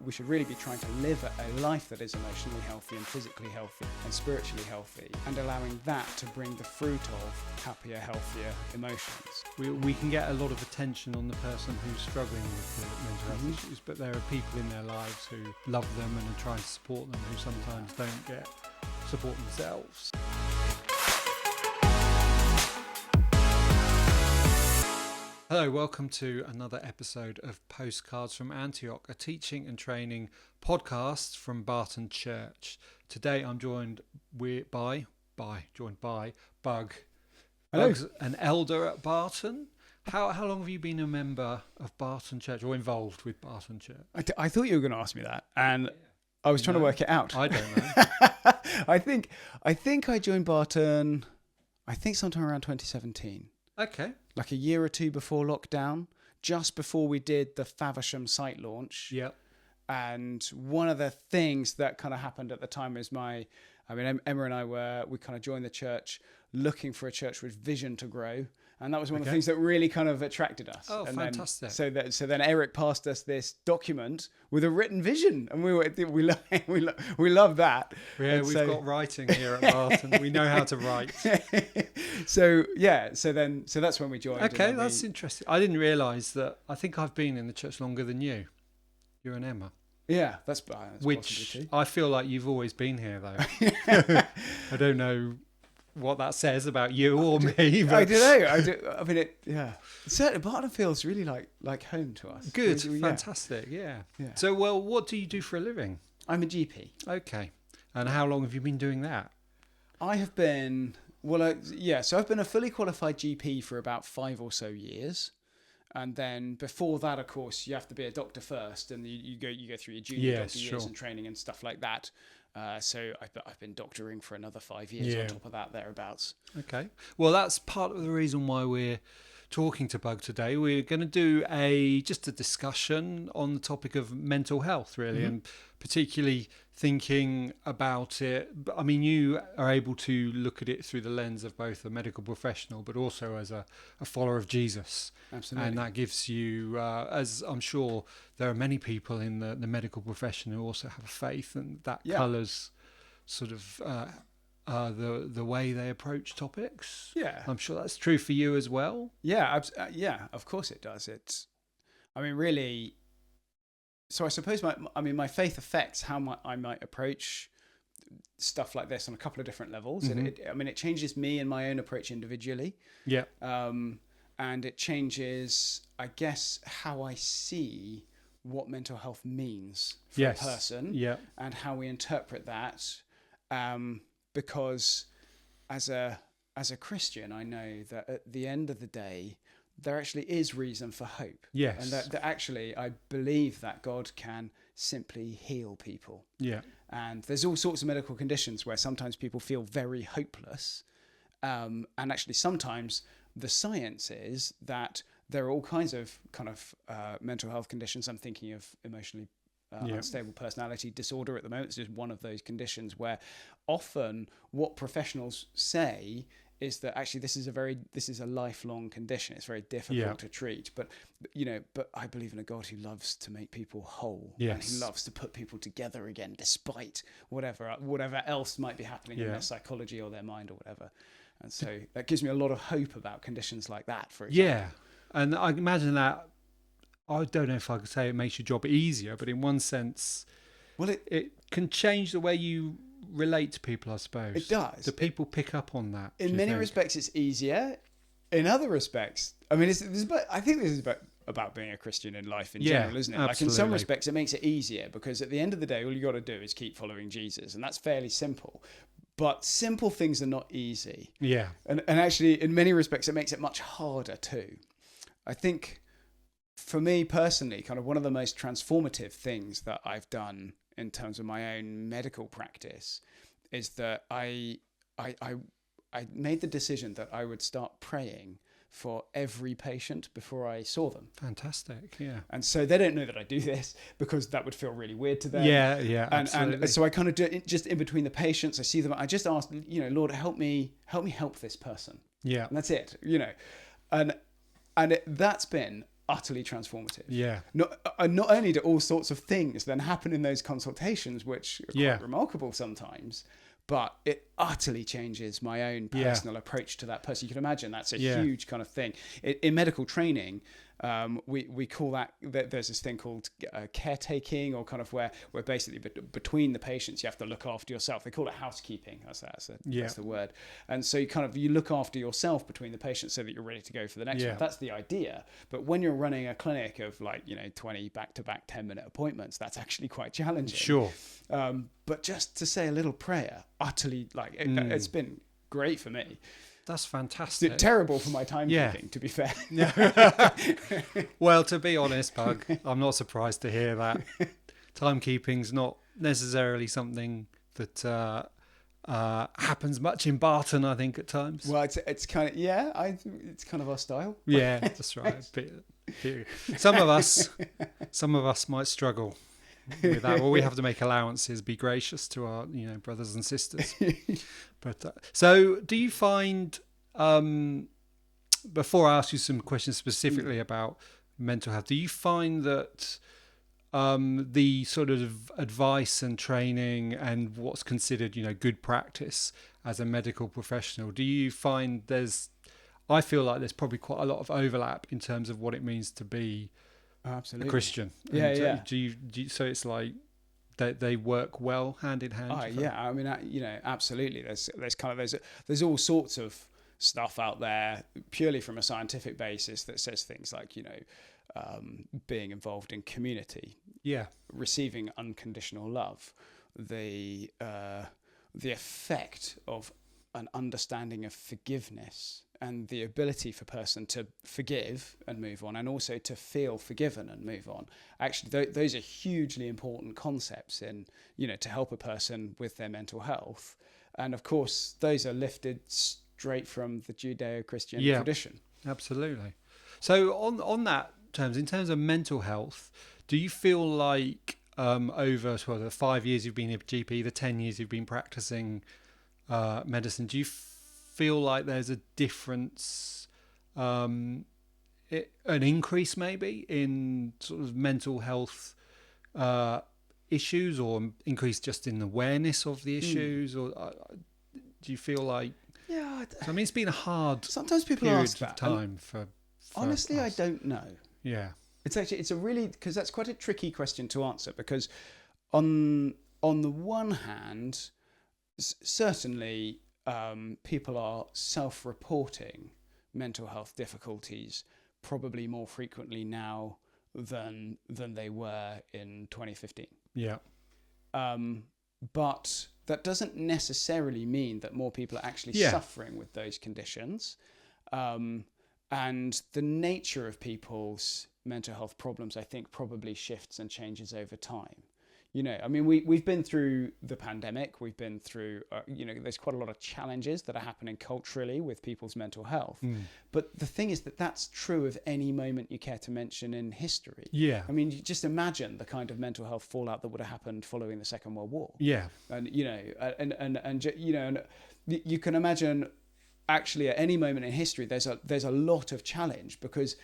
we should really be trying to live a life that is emotionally healthy and physically healthy and spiritually healthy, and allowing that to bring the fruit of happier, healthier emotions. We can get a lot of attention on the person who's struggling with the mental health issues, but there are people in their lives who love them and are trying to support them who sometimes don't get support themselves. Hello, welcome to another episode of Postcards from Antioch, a teaching and training podcast from Barton Church. Today I'm joined by Bug. Hello. Bug's an elder at Barton. How long have you been a member of Barton Church or involved with Barton Church? I thought you were going to ask me that, and I was trying to work it out. I don't know. I think I joined Barton, sometime around 2017. Okay. Like a year or two before lockdown, just before we did the Faversham site launch. Yep. And one of the things that kind of happened at the time is Emma and I we kind of joined the church looking for a church with vision to grow. And that was one of the things that really kind of attracted us. Oh, and fantastic. So then Eric passed us this document with a written vision. And we love that. Yeah, and we've got writing here at Barton. We know how to write. So that's when we joined. Okay, that's interesting. I didn't realise that. I think I've been in the church longer than you. You and Emma. Yeah, that's which too. I feel like you've always been here, though. I don't know what that says about you or me. But... I don't know. I mean, certainly Barton feels really like home to us. Good, fantastic, yeah. So, well, what do you do for a living? I'm a GP. Okay, and how long have you been doing that? I have been so I've been a fully qualified GP for about 5 or so years. And then before that, of course, you have to be a doctor first, and you go through your junior doctor years and training and stuff like that. So I've been doctoring for another 5 years on top of that, thereabouts. Okay. Well, that's part of the reason why we're talking to Bug today. We're going to do just a discussion on the topic of mental health, really, and particularly thinking about it. I mean, you are able to look at it through the lens of both a medical professional, but also as a follower of Jesus. Absolutely. And that gives you, as I'm sure there are many people in the medical profession who also have a faith, and that colours sort of the way they approach topics. Yeah. I'm sure that's true for you as well. Yeah, of course it does. Really... So I suppose my faith affects how I might approach stuff like this on a couple of different levels. Mm-hmm. It changes me and my own approach individually. Yeah. And it changes, I guess, how I see what mental health means for a person. Yeah. And how we interpret that. Because as a Christian, I know that at the end of the day, there actually is reason for hope. Yes. And that actually, I believe that God can simply heal people. Yeah. And there's all sorts of medical conditions where sometimes people feel very hopeless. And actually sometimes the science is that there are all kinds of mental health conditions. I'm thinking of emotionally unstable personality disorder at the moment. It's just one of those conditions where often what professionals say is that actually this is a lifelong condition. It's very difficult to treat, but I believe in a God who loves to make people whole. Yes. And who loves to put people together again, despite whatever else might be happening in their psychology or their mind or whatever. And so that gives me a lot of hope about conditions like that, for example. Yeah, and I imagine that, I don't know if I could say it makes your job easier, but in one sense, well, it can change the way you relate to people, I suppose. It does. Do people pick up on that? In many respects, it's easier. In other respects, I think this is about being a Christian in life in general, isn't it? Absolutely. Like in some respects, it makes it easier because at the end of the day, all you got to do is keep following Jesus, and that's fairly simple. But simple things are not easy. Yeah. And actually, in many respects, it makes it much harder too. I think, for me personally, kind of one of the most transformative things that I've done in terms of my own medical practice is that I made the decision that I would start praying for every patient before I saw them. Fantastic, yeah. And so they don't know that I do this because that would feel really weird to them. Yeah, absolutely. And so I kind of do it just in between the patients. I see them. I just ask, Lord, help me help this person. Yeah. And that's it, And that's been utterly transformative. Yeah. Not only do all sorts of things then happen in those consultations, which are quite remarkable sometimes, but it utterly changes my own personal approach to that person. You can imagine that's a huge kind of thing. In medical training, we call that, there's this thing called caretaking, or kind of where basically between the patients you have to look after yourself. They call it housekeeping. That's the word. And so you look after yourself between the patients so that you're ready to go for the next one. That's the idea. But when you're running a clinic of 20 back-to-back 10-minute appointments, that's actually quite challenging. Sure. But just to say a little prayer, utterly it's been great for me. That's fantastic. Terrible for my timekeeping, to be fair. Well, to be honest, Pug, I'm not surprised to hear that. Timekeeping's not necessarily something that happens much in Barton, I think, at times. Well, it's kind of it's kind of our style. Yeah, that's right. Some of us might struggle with that. Well, we have to make allowances, be gracious to our brothers and sisters. But so do you find, before I ask you some questions specifically about mental health, do you find that the sort of advice and training and what's considered good practice as a medical professional, do you find I feel like there's probably quite a lot of overlap in terms of what it means to be a Christian? Yeah. Do you, so it's like they work well hand in hand? I mean, absolutely. There's all sorts of stuff out there purely from a scientific basis that says things like being involved in community, receiving unconditional love, the effect of an understanding of forgiveness, and the ability for a person to forgive and move on, and also to feel forgiven and move on. Actually, those are hugely important concepts in, to help a person with their mental health. And of course, those are lifted straight from the Judeo-Christian tradition. Absolutely. So on that terms, in terms of mental health, do you feel like over the 5 years you've been a GP, the 10 years you've been practicing medicine, do you feel like there's a difference, an increase maybe in sort of mental health issues, or increase just in awareness of the issues, or do you feel like? Yeah, I mean, it's been a hard. Sometimes people ask that. Time for honestly, us. I don't know. Yeah, it's a really, because that's quite a tricky question to answer, because on the one hand, certainly. People are self-reporting mental health difficulties probably more frequently now than they were in 2015. Yeah. But that doesn't necessarily mean that more people are actually suffering with those conditions. And the nature of people's mental health problems, I think, probably shifts and changes over time. I mean, we've been through the pandemic. We've been through, there's quite a lot of challenges that are happening culturally with people's mental health. But the thing is that that's true of any moment you care to mention in history. Yeah. I mean, you just imagine the kind of mental health fallout that would have happened following the Second World War. Yeah. And, and you can imagine actually at any moment in history, there's a lot of challenge, because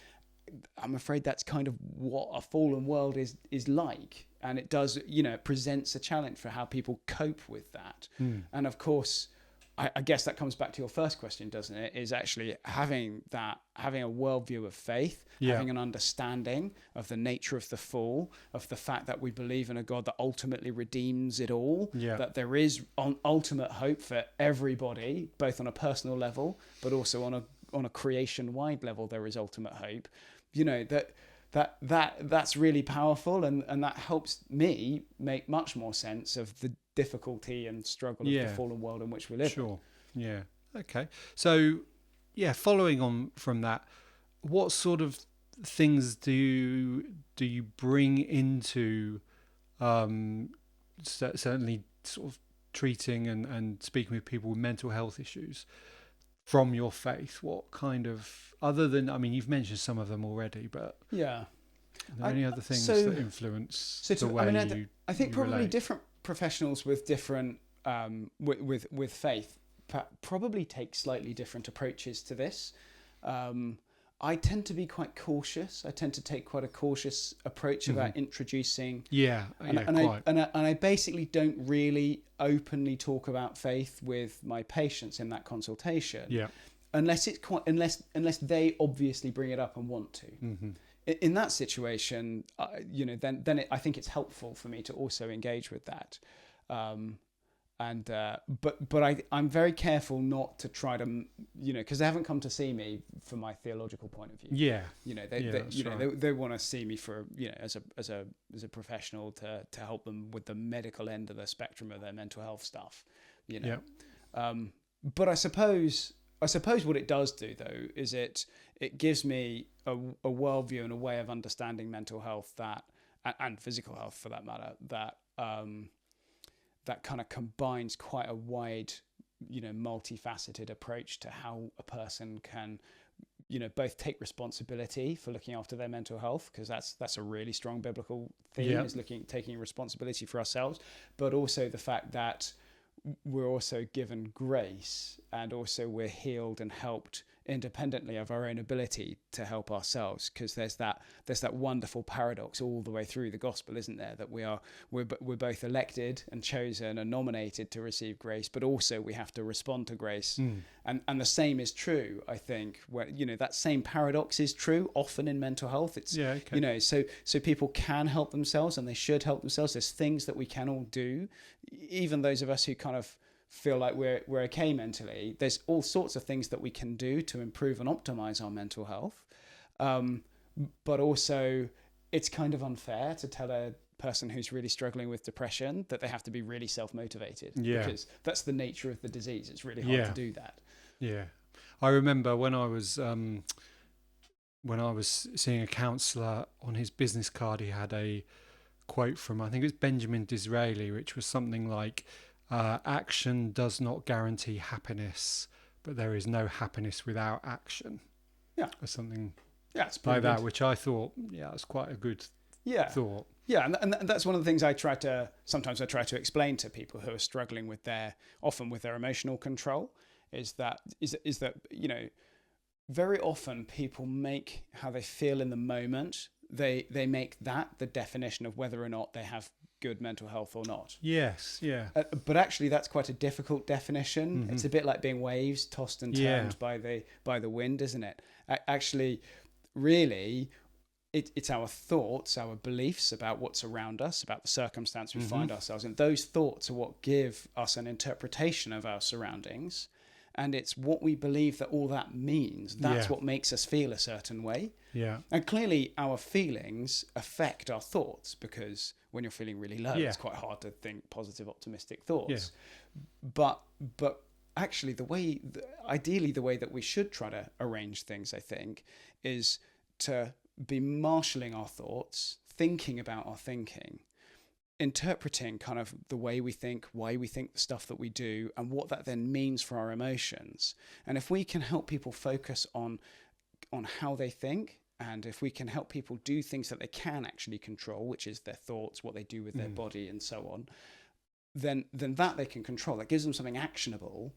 I'm afraid that's kind of what a fallen world is like. And it does, it presents a challenge for how people cope with that. And of course, I guess that comes back to your first question, doesn't it? Is actually having a worldview of faith, having an understanding of the nature of the fall, of the fact that we believe in a God that ultimately redeems it all, that there is ultimate hope for everybody, both on a personal level, but also on a creation-wide level, there is ultimate hope. That's really powerful, and that helps me make much more sense of the difficulty and struggle of the fallen world in which we live. Sure. Yeah. Okay. So, following on from that, what sort of things do you bring into certainly sort of treating and speaking with people with mental health issues from your faith? What kind of, other than, I mean, you've mentioned some of them already, but are there any other things that influence the way I think probably relate? Different professionals with different with faith probably take slightly different approaches to this. I tend to be quite cautious. I tend to take quite a cautious approach about introducing. I basically don't really openly talk about faith with my patients in that consultation. Yeah. Unless they obviously bring it up and want to. Mm-hmm. In that situation, then I think it's helpful for me to also engage with that. I'm very careful not to try to, because they haven't come to see me from my theological point of view. Yeah. They want to see me for, as a professional to help them with the medical end of the spectrum of their mental health stuff, Yeah. But I suppose what it does do though is it gives me a worldview and a way of understanding mental health and physical health for that matter that kind of combines quite a wide, multifaceted approach to how a person can, both take responsibility for looking after their mental health, because that's a really strong biblical theme, is taking responsibility for ourselves, but also the fact that we're also given grace, and also we're healed and helped independently of our own ability to help ourselves, because there's that wonderful paradox all the way through the gospel, isn't there, that we're both elected and chosen and nominated to receive grace, but also we have to respond to grace. And the same is true, I think, where that same paradox is true often in mental health. It's so people can help themselves and they should help themselves. There's things that we can all do, even those of us who kind of feel like we're okay mentally. There's all sorts of things that we can do to improve and optimize our mental health, but also it's kind of unfair to tell a person who's really struggling with depression that they have to be really self-motivated, because that's the nature of the disease. It's really hard to do that. I remember when I was seeing a counsellor, on his business card he had a quote from, I think it was Benjamin Disraeli, which was something like, action does not guarantee happiness, but there is no happiness without action. Yeah. Or something like that, which I thought, that's quite a good thought. Yeah, and that's one of the things I try to explain to people who are struggling with their emotional control, is that very often people make how they feel in the moment, they make that the definition of whether or not they have good mental health or not. Yes, yeah. But actually that's quite a difficult definition. Mm-hmm. It's a bit like being waves tossed and turned by the wind, isn't it? Actually, really, it's our thoughts, our beliefs about what's around us, about the circumstance we find ourselves in. Those thoughts are what give us an interpretation of our surroundings. And it's what we believe that all that means. That's what makes us feel a certain way. Yeah. And clearly our feelings affect our thoughts, because when you're feeling really low, it's quite hard to think positive, optimistic thoughts. Yeah. But actually ideally the way that we should try to arrange things, I think, is to be marshalling our thoughts, thinking about our thinking, interpreting kind of the way we think, why we think the stuff that we do, and what that then means for our emotions. And if we can help people focus on how they think, and if we can help people do things that they can actually control, which is their thoughts, what they do with their body and so on, then that they can control. That gives them something actionable,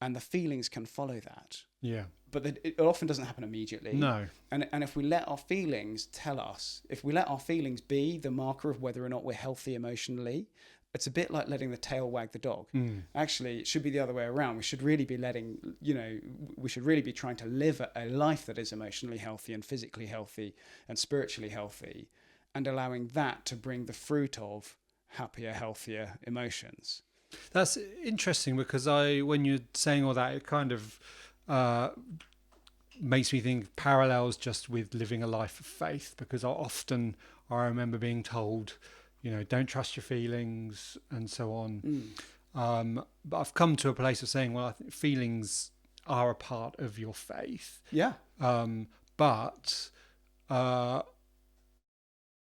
and the feelings can follow that. Yeah. But it often doesn't happen immediately. No. And if we let our feelings tell us, if we let our feelings be the marker of whether or not we're healthy emotionally, it's a bit like letting the tail wag the dog. Actually, it should be the other way around. We should really be trying to live a life that is emotionally healthy and physically healthy and spiritually healthy, and allowing that to bring the fruit of happier, healthier emotions. That's interesting, because when you're saying all that, it kind of makes me think parallels just with living a life of faith, because I remember being told, don't trust your feelings and so on. But I've come to a place of saying, well, I think feelings are a part of your faith. Yeah. But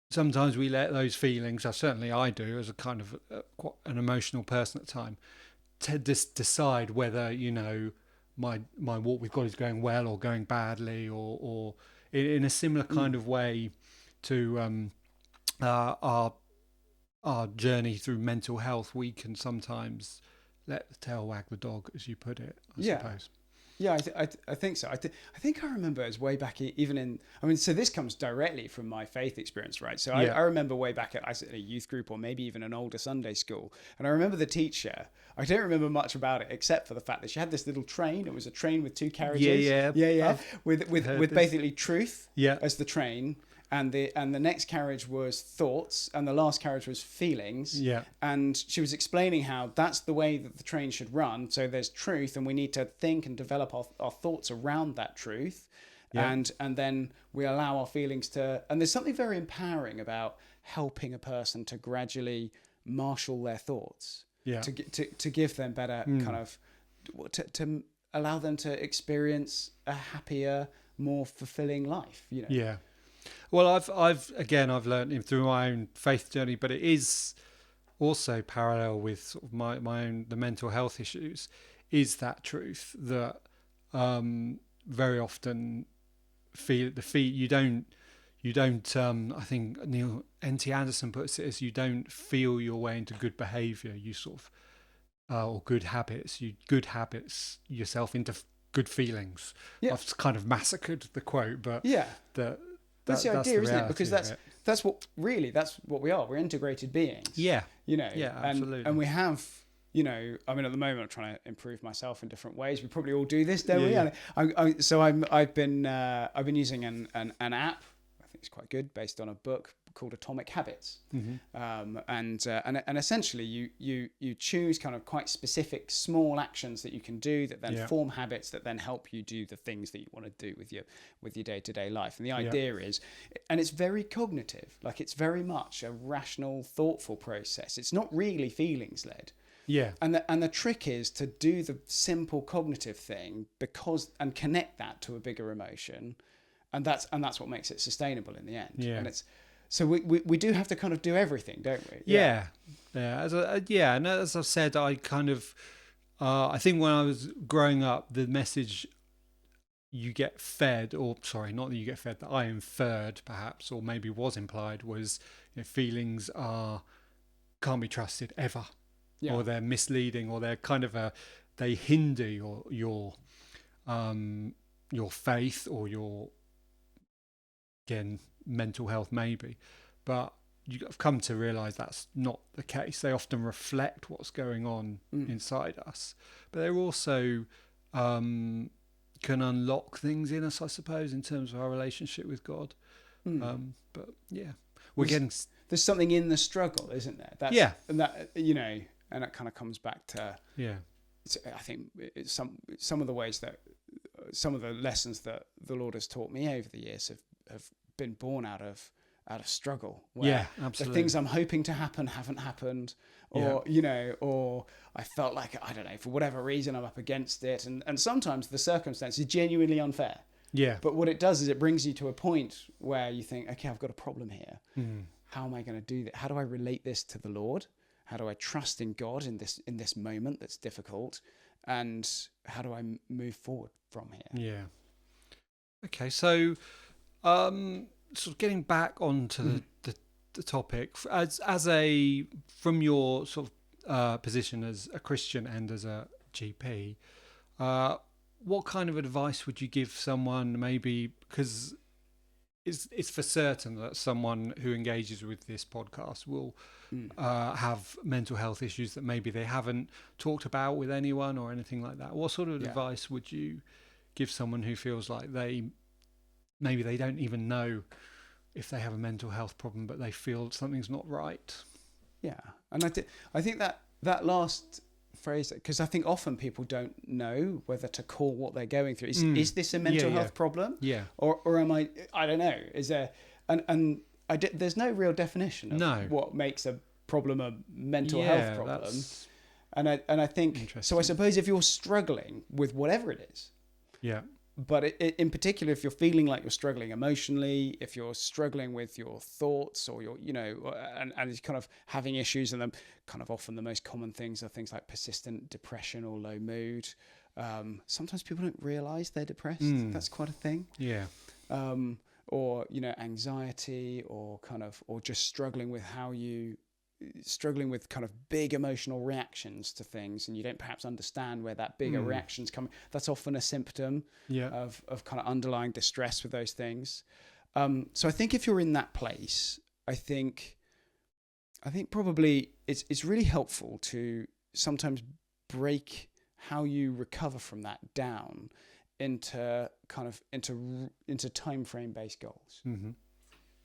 sometimes we let those feelings, certainly I do, as a kind of quite an emotional person at the time, to decide whether, my walk with God is going well or going badly, or in a similar kind of way to our journey through mental health. We can sometimes let the tail wag the dog, as you put it, I suppose. Yeah, I think so. I think I remember as way back even in, I mean, so this comes directly from my faith experience, right? So I remember way back I was at a youth group or maybe even an older Sunday school. And I remember the teacher, I don't remember much about it except for the fact that she had this little train. It was a train with 2 carriages. Yeah. With basically truth as the train. And the next carriage was thoughts, and the last carriage was feelings. Yeah. And she was explaining how that's the way that the train should run. So there's truth, and we need to think and develop our thoughts around that truth. Yeah. And then we allow our feelings to... And there's something very empowering about helping a person to gradually marshal their thoughts. Yeah. To give them better kind of... To allow them to experience a happier, more fulfilling life, you know? Yeah. Well, I've learned through my own faith journey, but it is also parallel with sort of my own, the mental health issues, is that truth that very often you don't I think Neil N.T. Anderson puts it as, you don't feel your way into good behavior, you sort of or good habits yourself into good feelings. I've kind of massacred the quote, but that's the idea, isn't it? Because that's what we are. We're integrated beings. Yeah. You know. Yeah, absolutely. And we have, you know, I mean, at the moment I'm trying to improve myself in different ways. We probably all do this, don't we? Yeah. I've been using an app. I think it's quite good, based on a book called Atomic Habits. Mm-hmm. And essentially you choose kind of quite specific small actions that you can do that then form habits that then help you do the things that you want to do with your day-to-day life. And the idea is, and it's very cognitive, like it's very much a rational, thoughtful process. It's not really feelings led. Yeah. And the trick is to do the simple cognitive thing and connect that to a bigger emotion. And that's what makes it sustainable in the end. Yeah. And it's, so we do have to kind of do everything, don't we? Yeah. And as I've said, I kind of, I think when I was growing up, the message you get fed, or sorry, not that you get fed, that I inferred perhaps, or maybe was implied, was, you know, feelings can't be trusted ever, or they're misleading, or they're kind of they hinder your faith, or your, again, mental health maybe, but you've come to realize that's not the case. They often reflect what's going on inside us, but they're also can unlock things in us, I suppose, in terms of our relationship with God. But yeah, there's something in the struggle, isn't there? And that, you know, and that kind of comes back to I think it's some of the ways that some of the lessons that the Lord has taught me over the years have been born out of struggle, where the things I'm hoping to happen haven't happened, or you know, or I felt like, I don't know, for whatever reason I'm up against it, and sometimes the circumstance is genuinely unfair. Yeah. But what it does is it brings you to a point where you think, okay, I've got a problem here. How am I going to do that? How do I relate this to the Lord? How do I trust in God in this moment that's difficult? And how do I move forward from here? Yeah. Okay, so sort of getting back onto the topic, from your sort of position as a Christian and as a GP, what kind of advice would you give someone, maybe, because it's for certain that someone who engages with this podcast will have mental health issues that maybe they haven't talked about with anyone or anything like that. What sort of advice would you give someone who feels like maybe they don't even know if they have a mental health problem, but they feel something's not right? Yeah. And I think that last phrase, because I think often people don't know whether to call what they're going through. Is this a mental health problem? Yeah. Or am I don't know. Is there, and there's no real definition of what makes a problem a mental health problem. And I think, so I suppose if you're struggling with whatever it is, but in particular, if you're feeling like you're struggling emotionally, if you're struggling with your thoughts, or you're, you know, and it's kind of having issues, and then kind of often the most common things are things like persistent depression or low mood. Sometimes people don't realize they're depressed. That's quite a thing. Yeah. Or, you know, anxiety, or just struggling with how you struggling with kind of big emotional reactions to things, and you don't perhaps understand where that bigger reaction's coming, that's often a symptom of kind of underlying distress with those things. So I think if you're in that place, I think probably it's really helpful to sometimes break how you recover from that down into time frame based goals. Mm-hmm.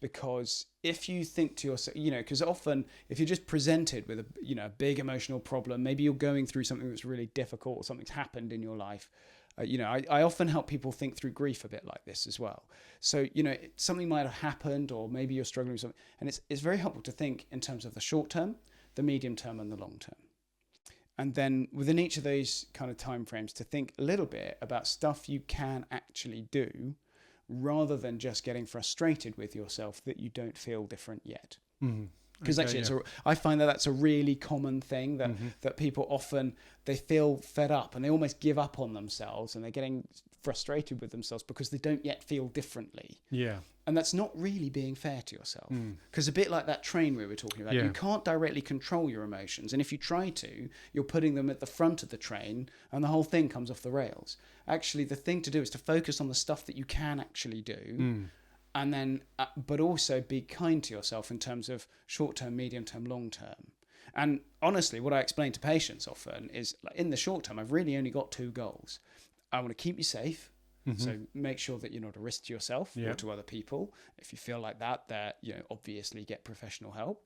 Because if you think to yourself, because often if you're just presented with a big emotional problem, maybe you're going through something that's really difficult or something's happened in your life. I often help people think through grief a bit like this as well. So, something might have happened, or maybe you're struggling with something, and it's very helpful to think in terms of the short term, the medium term, and the long term. And then within each of those kind of timeframes, to think a little bit about stuff you can actually do, rather than just getting frustrated with yourself that you don't feel different yet. Because I find that that's a really common thing that people often, they feel fed up and they almost give up on themselves, and they're getting frustrated with themselves because they don't yet feel differently. Yeah. And that's not really being fair to yourself. Because a bit like that train we were talking about, you can't directly control your emotions. And if you try to, you're putting them at the front of the train and the whole thing comes off the rails. Actually, the thing to do is to focus on the stuff that you can actually do. And then, but also be kind to yourself in terms of short term, medium term, long term. And honestly, what I explain to patients often is, like, in the short term, I've really only got 2 goals. I want to keep you safe. So make sure that you're not a risk to yourself or to other people. If you feel like that, obviously get professional help.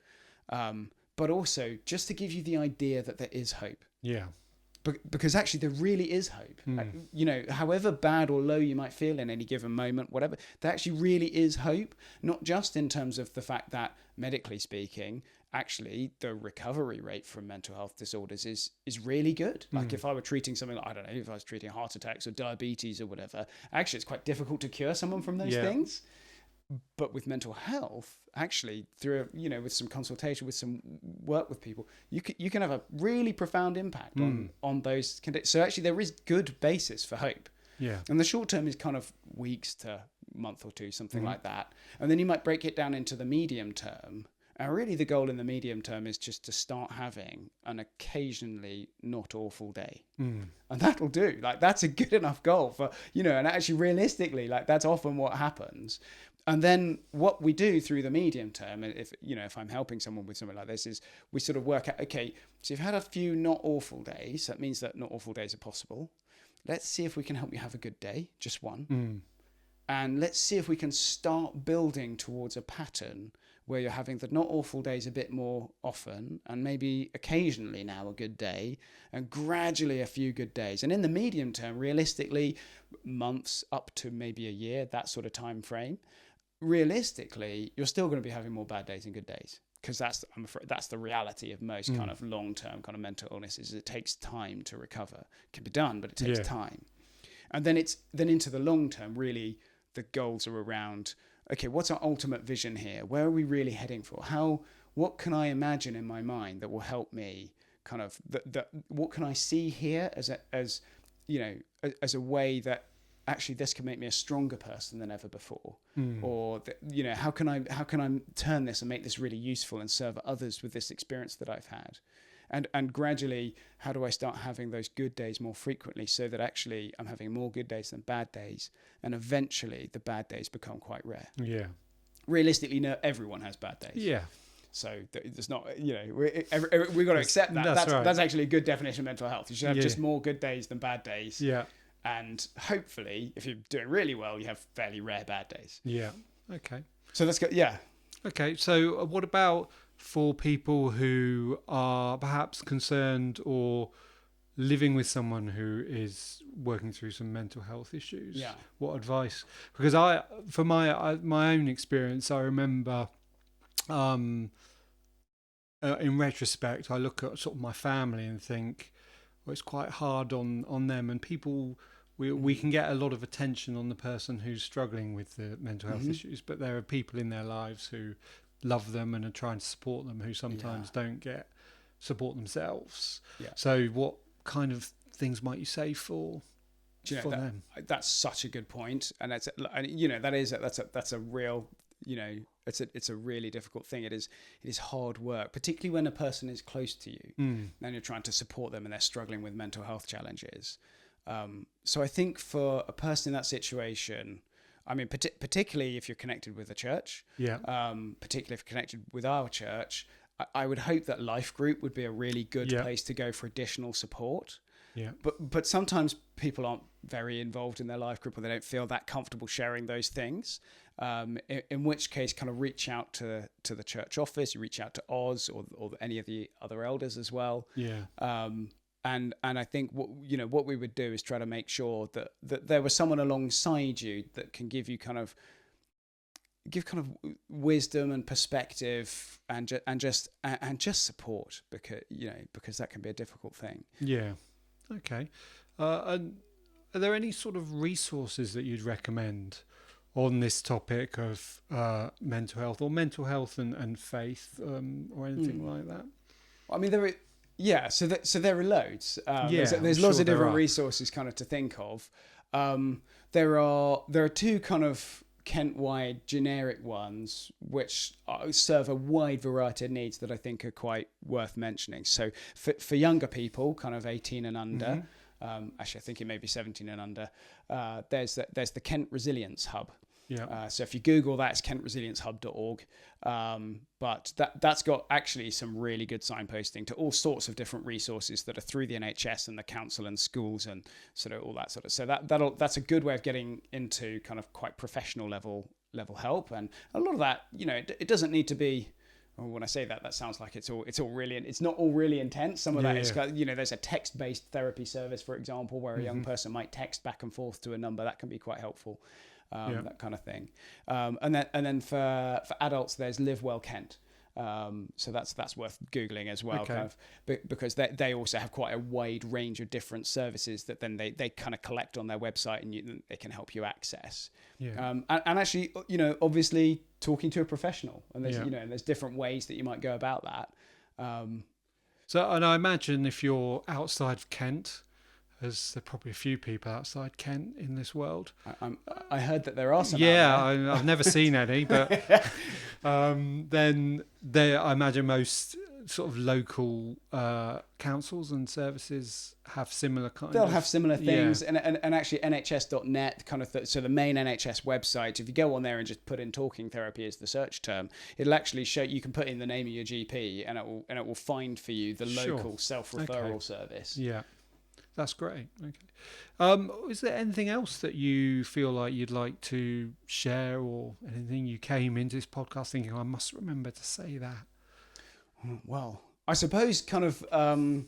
But also just to give you the idea that there is hope. Yeah. Because actually there really is hope. However bad or low you might feel in any given moment, whatever, there actually really is hope. Not just in terms of the fact that, medically speaking, actually the recovery rate from mental health disorders is really good. Like if I were treating something like, I don't know, if I was treating heart attacks or diabetes or whatever, actually it's quite difficult to cure someone from those things. But with mental health, actually, through with some consultation, with some work with people, you can have a really profound impact on those conditions. So actually, there is good basis for hope. Yeah. And the short term is kind of weeks to month or 2, something like that. And then you might break it down into the medium term. And really, the goal in the medium term is just to start having an occasionally not awful day. And that'll do. Like, that's a good enough goal for, and actually realistically, like, that's often what happens. And then what we do through the medium term, if I'm helping someone with something like this, is we sort of work out, okay, so you've had a few not awful days. That means that not awful days are possible. Let's see if we can help you have a good day, just one. And let's see if we can start building towards a pattern where you're having the not awful days a bit more often, and maybe occasionally now a good day, and gradually a few good days. And in the medium term, realistically, months up to maybe a year, that sort of time frame. Realistically, you're still going to be having more bad days and good days, because I'm afraid that's the reality of most kind of long-term kind of mental illnesses. It takes time to recover. It can be done, but it takes time. And then into the long term, really, the goals are around, okay, what's our ultimate vision here? Where are we really heading for? What can I imagine in my mind that will help me kind of, what can I see here as a way that actually this can make me a stronger person than ever before? Or how can I turn this and make this really useful and serve others with this experience that I've had? And gradually, how do I start having those good days more frequently, so that actually I'm having more good days than bad days, and eventually the bad days become quite rare. Yeah. Realistically, no, everyone has bad days. Yeah. So there's not, we've got to accept that. That's actually a good definition of mental health. You should have just more good days than bad days. Yeah. And hopefully, if you're doing really well, you have fairly rare bad days. Yeah. Okay. So let's go. Yeah. Okay. So what about for people who are perhaps concerned or living with someone who is working through some mental health issues? Yeah. What advice? Because for my own experience, I remember, in retrospect, I look at sort of my family and think, well, it's quite hard on them, and people. We can get a lot of attention on the person who's struggling with the mental health issues, but there are people in their lives who love them and are trying to support them, who sometimes don't get support themselves. Yeah. So what kind of things might you say for them? That's such a good point, and that's a real it's a really difficult thing. It is hard work, particularly when a person is close to you and you're trying to support them and they're struggling with mental health challenges. So I think for a person in that situation, I mean, particularly if you're connected with a church, particularly if you're connected with our church, I would hope that life group would be a really good place to go for additional support. Yeah. But sometimes people aren't very involved in their life group, or they don't feel that comfortable sharing those things. In which case, kind of reach out to the church office, you reach out to Oz or any of the other elders as well. Yeah. And I think what we would do is try to make sure that there was someone alongside you that can give wisdom and perspective and just support, because that can be a difficult thing. Yeah. Okay. And are there any sort of resources that you'd recommend on this topic of mental health and faith, or anything like that? I mean, so there are loads. There's lots of different resources kind of to think of. There are two kind of Kent-wide generic ones which serve a wide variety of needs that I think are quite worth mentioning. So for younger people, kind of 18 and under, actually I think it may be 17 and under, there's the Kent Resilience Hub. Yeah. So if you Google that, it's kentresilienchub.org. But that's got actually some really good signposting to all sorts of different resources that are through the NHS and the council and schools and sort of all that sort of. So that's a good way of getting into kind of quite professional level help. And a lot of that, it doesn't need to be. Well, when I say that sounds like it's not all really intense. Some of that is, there's a text-based therapy service, for example, where a young person might text back and forth to a number. That can be quite helpful. That kind of thing. And then for adults, there's Live Well Kent. So that's worth Googling as well, kind of, because they also have quite a wide range of different services that then they kind of collect on their website and they can help you access. Yeah. And actually, obviously talking to a professional, and there's there's different ways that you might go about that. So, and I imagine if you're outside of Kent, there's probably a few people outside Kent in this world. I heard that there are some. Yeah, I've never seen any, but then I imagine most sort of local councils and services have similar They'll have similar things, and actually NHS.net kind of so the main NHS website. If you go on there and just put in talking therapy as the search term, it'll actually show. You can put in the name of your GP, and it will find for you the local self-referral service. Yeah. That's great. Okay. Is there anything else that you feel like you'd like to share, or anything you came into this podcast thinking, I must remember to say that? Well, I suppose kind of, apart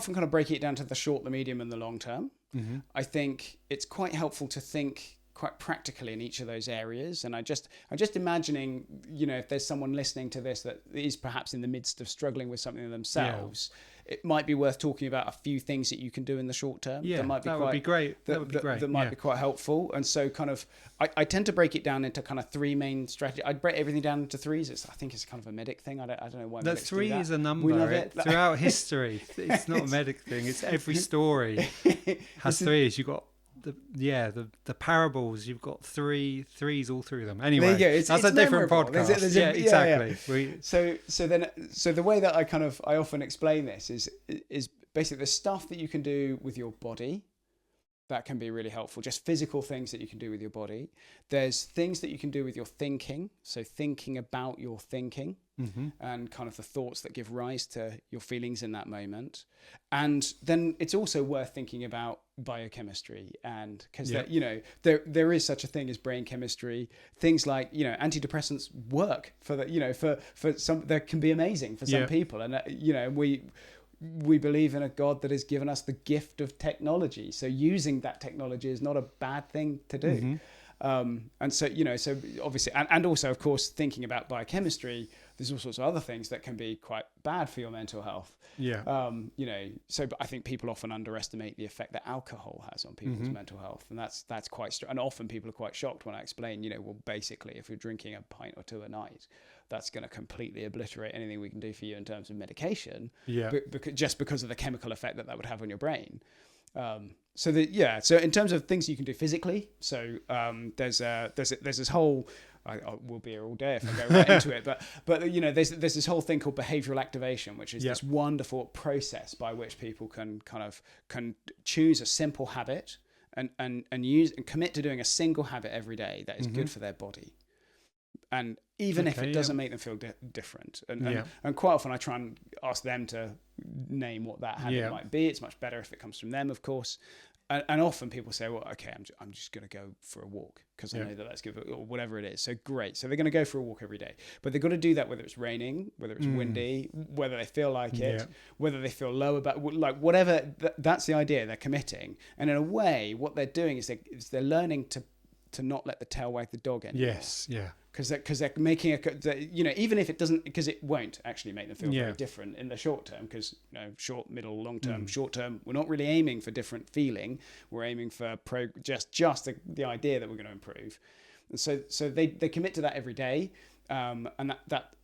from kind of breaking it down to the short, the medium and the long term, I think it's quite helpful to think quite practically in each of those areas. And I'm just imagining, if there's someone listening to this that is perhaps in the midst of struggling with something themselves, it might be worth talking about a few things that you can do in the short term. Yeah, that would be great. That might be quite helpful. And so kind of, I tend to break it down into kind of three main strategies. I'd break everything down into threes. I think it's kind of a medic thing. I don't know why. The three is a number. We love it. Throughout history. It's not a medic thing. It's every story has threes. You've got the parables. You've got threes all through them. Anyway, that's a different podcast. Exactly. So the way that I often explain this is basically the stuff that you can do with your body. That can be really helpful. Just physical things that you can do with your body. There's things that you can do with your thinking. So thinking about your thinking and kind of the thoughts that give rise to your feelings in that moment. And then it's also worth thinking about biochemistry, and because there is such a thing as brain chemistry. Things like antidepressants work for the for some. They can be amazing for some people, and we believe in a God that has given us the gift of technology. So using that technology is not a bad thing to do. And so obviously, and also, of course, thinking about biochemistry, there's all sorts of other things that can be quite bad for your mental health. But I think people often underestimate the effect that alcohol has on people's mental health. And that's quite, and often people are quite shocked when I explain, well, basically, if you're drinking a pint or two a night, that's going to completely obliterate anything we can do for you in terms of medication. Because of the chemical effect that would have on your brain. So in terms of things you can do physically, so there's this whole, we'll be here all day if I go right into it, but there's this whole thing called behavioral activation, which is this wonderful process by which people can choose a simple habit and use and commit to doing a single habit every day that is good for their body. And even if it doesn't make them feel different, and quite often I try and ask them to name what that habit might be. It's much better if it comes from them, of course. And often people say, well, okay, I'm just going to go for a walk because I know that's good, or whatever it is. So great. So they're going to go for a walk every day, but they've got to do that whether it's raining, whether it's windy, whether they feel like it, whether they feel low about, like whatever. That's the idea. They're committing, and in a way, what they're doing is they're learning to not let the tail wag the dog anymore. Yes, yeah. Because they're making even if it doesn't, because it won't actually make them feel very different in the short term, because short, middle, long term. Short term, we're not really aiming for different feeling. We're aiming for just the idea that we're going to improve. And so they commit to that every day, and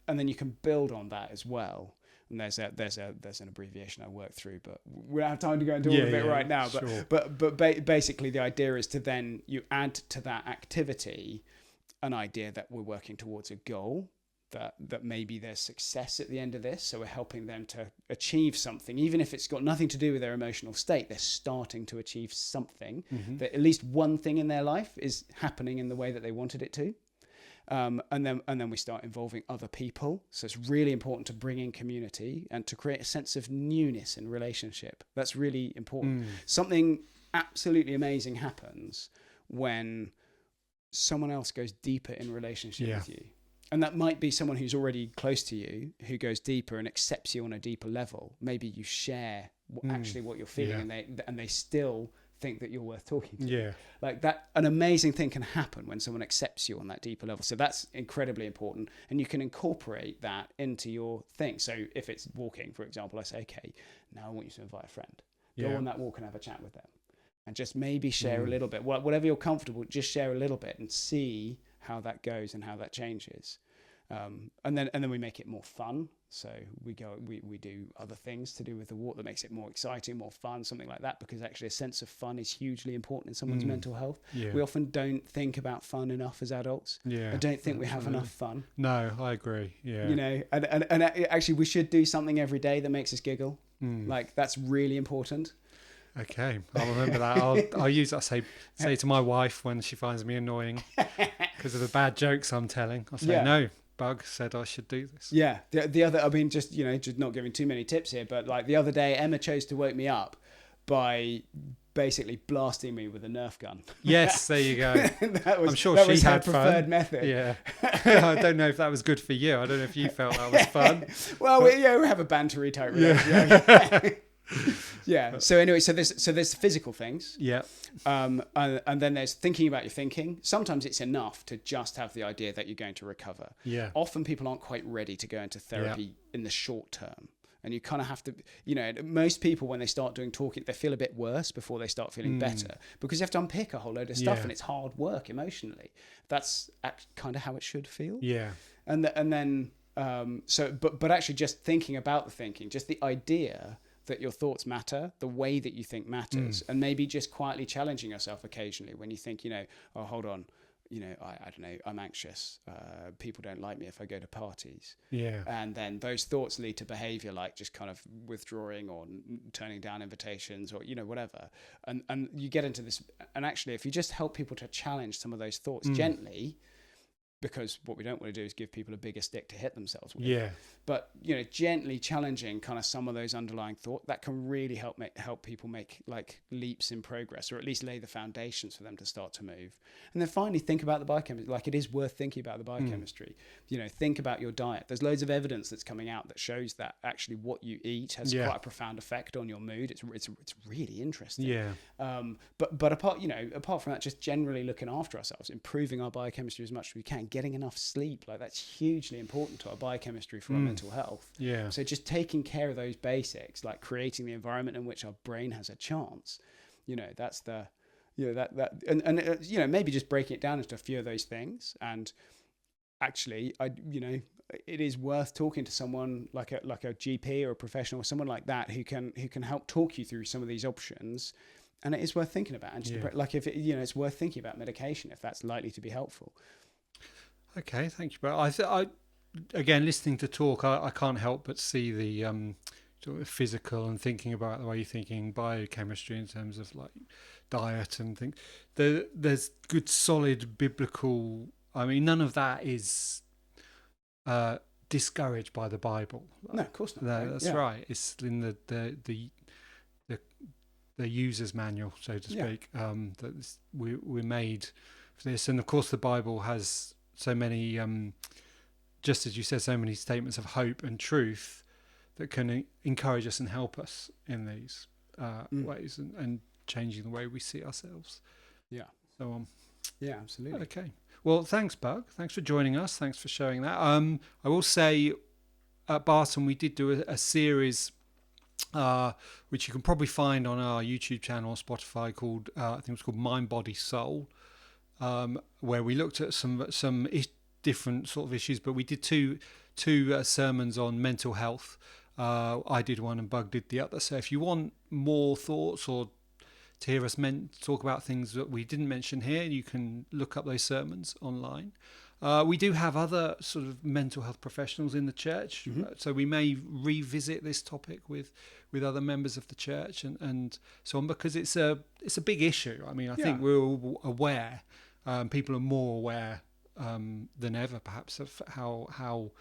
then you can build on that as well. And there's an abbreviation I work through, but we don't have time to go into all of it right now. But basically the idea is to then you add to that activity an idea that we're working towards a goal, that maybe there's success at the end of this. So we're helping them to achieve something, even if it's got nothing to do with their emotional state. They're starting to achieve something, that at least one thing in their life is happening in the way that they wanted it to. And then we start involving other people. So it's really important to bring in community and to create a sense of newness in relationship. That's really important. Something absolutely amazing happens when someone else goes deeper in relationship with you. And that might be someone who's already close to you, who goes deeper and accepts you on a deeper level. Maybe you share what you're feeling, and they still think that you're worth talking to. Like that, an amazing thing can happen when someone accepts you on that deeper level. So that's incredibly important, and you can incorporate that into your thing. So if it's walking, for example, I say, okay, now I want you to invite a friend. Go on that walk and have a chat with them, and just maybe share a little bit. Whatever you're comfortable, just share a little bit and see how that goes and how that changes. And then we make it more fun. So we do other things to do with the walk that makes it more exciting, more fun, something like that, because actually a sense of fun is hugely important in someone's mental health. We often don't think about fun enough as adults. I don't think we have enough fun. No, I agree. And actually we should do something every day that makes us giggle. Like that's really important. Okay, I'll remember that. I'll use that. Say to my wife when she finds me annoying because of the bad jokes I'm telling. I'll say, no, Bug said I should do this. Yeah. The other, I mean, just not giving too many tips here, but like the other day, Emma chose to wake me up by basically blasting me with a Nerf gun. Yes, there you go. I'm sure that she was had her preferred fun. Method. Yeah. I don't know if that was good for you. I don't know if you felt that was fun. Well, we have a bantery type relationship. Yeah. So anyway, so there's physical things. Yeah. And then there's thinking about your thinking. Sometimes it's enough to just have the idea that you're going to recover. Yeah. Often people aren't quite ready to go into therapy in the short term. And you kind of have to, most people when they start doing talking, they feel a bit worse before they start feeling better, because you have to unpick a whole load of stuff and it's hard work emotionally. That's kind of how it should feel. Yeah. And then, but actually just thinking about the thinking, just the idea that your thoughts matter, the way that you think matters, and maybe just quietly challenging yourself occasionally when you think, oh, hold on, I don't know, I'm anxious. People don't like me if I go to parties. Yeah. And then those thoughts lead to behavior like just kind of withdrawing or turning down invitations or, whatever. And you get into this. And actually, if you just help people to challenge some of those thoughts gently, because what we don't want to do is give people a bigger stick to hit themselves with. Yeah. But, gently challenging kind of some of those underlying thoughts, that can really help people make like leaps in progress, or at least lay the foundations for them to start to move. And then finally think about the biochemistry. Like, it is worth thinking about the biochemistry. Think about your diet. There's loads of evidence that's coming out that shows that actually what you eat has quite a profound effect on your mood. It's really interesting. Yeah. But apart from that, just generally looking after ourselves, improving our biochemistry as much as we can, getting enough sleep, like that's hugely important to our biochestry for our mental health. Yeah. So just taking care of those basics, like creating the environment in which our brain has a chance, that's the, and maybe just breaking it down into a few of those things. And actually, it is worth talking to someone like a GP or a professional or someone like that who can help talk you through some of these options And it is worth thinking about. And just like if it's worth thinking about medication if that's likely to be helpful. Okay, thank you. But again, listening to talk, I can't help but see the sort of physical and thinking about the way you're thinking biochemistry in terms of like diet and things. There's good, solid biblical. I mean, none of that is discouraged by the Bible. No, of course not. No, that's right. It's in the user's manual, so to speak. That we're made for this, and of course, the Bible has so many, just as you said, so many statements of hope and truth that can encourage us and help us in these ways and changing the way we see ourselves. Yeah. So yeah, absolutely. Okay. Well, thanks, Bug. Thanks for joining us. Thanks for showing that. I will say at Barton we did do a series which you can probably find on our YouTube channel or Spotify called I think it was called Mind, Body, Soul, where we looked at some different sort of issues, but we did two sermons on mental health. I did one and Bug did the other. So if you want more thoughts or to hear us talk about things that we didn't mention here, you can look up those sermons online. We do have other sort of mental health professionals in the church, so we may revisit this topic with other members of the church and so on, because it's a big issue. I mean, I think we're all aware. People are more aware than ever, perhaps, of how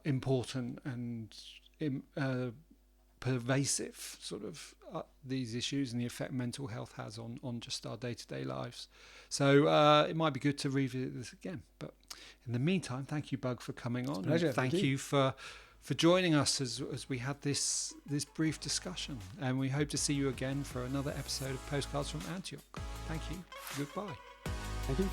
important and pervasive sort of these issues and the effect mental health has on just our day-to-day lives. So it might be good to revisit this again. But in the meantime, thank you, Bug, for coming on. Pleasure. Thank you for joining us as we had this brief discussion. And we hope to see you again for another episode of Postcards from Antioch. Thank you. Goodbye. Thank you.